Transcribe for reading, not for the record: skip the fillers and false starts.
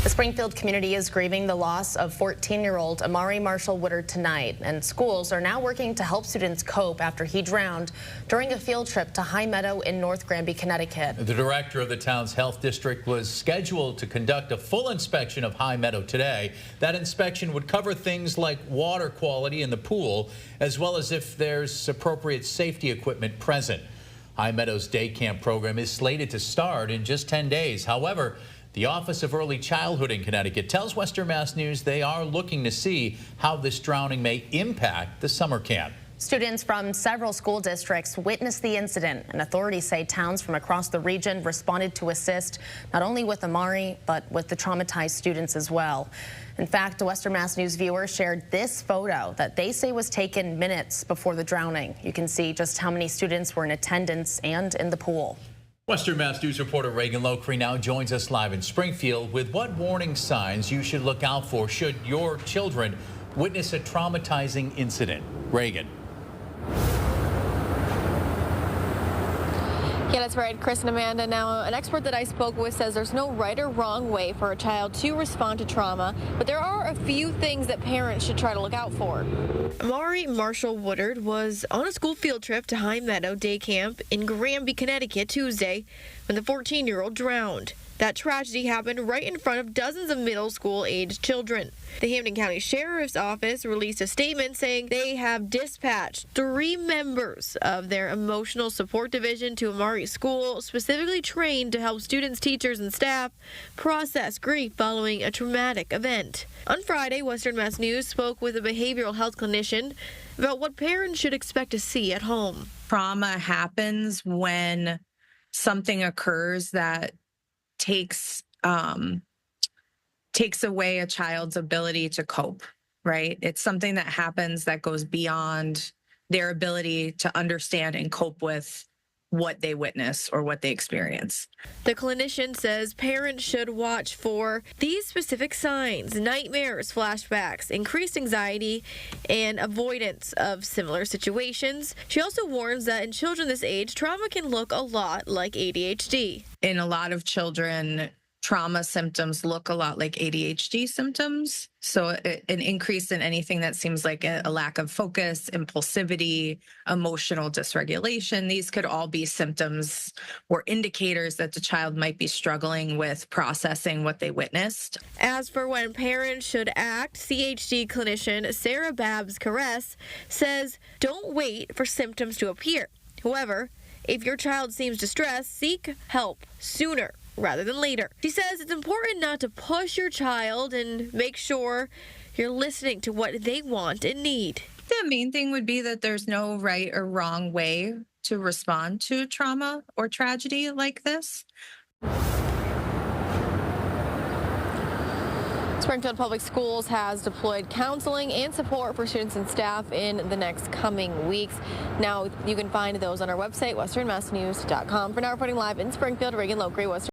The Springfield community is grieving the loss of 14-year-old Amari Marshall Woodard tonight, and schools are now working to help students cope after he drowned during a field trip to High Meadow in North Granby, Connecticut. The director of the town's health district was scheduled to conduct a full inspection of High Meadow today. That inspection would cover things like water quality in the pool, as well as if there's appropriate safety equipment present. High Meadow's day camp program is slated to start in just 10 days. However, the Office of Early Childhood in Connecticut tells Western Mass News they are looking to see how this drowning may impact the summer camp. Students from several school districts witnessed the incident, and authorities say towns from across the region responded to assist not only with Amari, but with the traumatized students as well. In fact, a Western Mass News viewer shared this photo that they say was taken minutes before the drowning. You can see just how many students were in attendance and in the pool. Western Mass News reporter Reagan Lockery now joins us live in Springfield with what warning signs you should look out for should your children witness a traumatizing incident. Reagan. Yeah, that's right, Chris and Amanda. Now, an expert that I spoke with says there's no right or wrong way for a child to respond to trauma, but there are a few things that parents should try to look out for. Amari Marshall Woodard was on a school field trip to High Meadow Day Camp in Granby, Connecticut Tuesday when the 14-year-old drowned. That tragedy happened right in front of dozens of middle school-aged children. The Hampden County Sheriff's Office released a statement saying they have dispatched 3 members of their emotional support division to Amari's school, specifically trained to help students, teachers, and staff process grief following a traumatic event. On Friday, Western Mass News spoke with a behavioral health clinician about what parents should expect to see at home. Trauma happens when something occurs that takes away a child's ability to cope, right? It's something that happens that goes beyond their ability to understand and cope with what they witness or what they experience. The clinician says parents should watch for these specific signs: nightmares, flashbacks, increased anxiety, and avoidance of similar situations. She also warns that in children this age, trauma can look a lot like ADHD. In a lot of children, trauma symptoms look a lot like ADHD symptoms. So an increase in anything that seems like a lack of focus, impulsivity, emotional dysregulation, these could all be symptoms or indicators that the child might be struggling with processing what they witnessed. As for when parents should act, CHD clinician Sarah Babs-Caress says don't wait for symptoms to appear. However, if your child seems distressed, seek help sooner rather than later. She says it's important not to push your child and make sure you're listening to what they want and need. The main thing would be that there's no right or wrong way to respond to trauma or tragedy like this. Springfield Public Schools has deployed counseling and support for students and staff in the next coming weeks. Now, you can find those on our website, westernmassnews.com. For now, reporting live in Springfield, Reagan Lockery, Western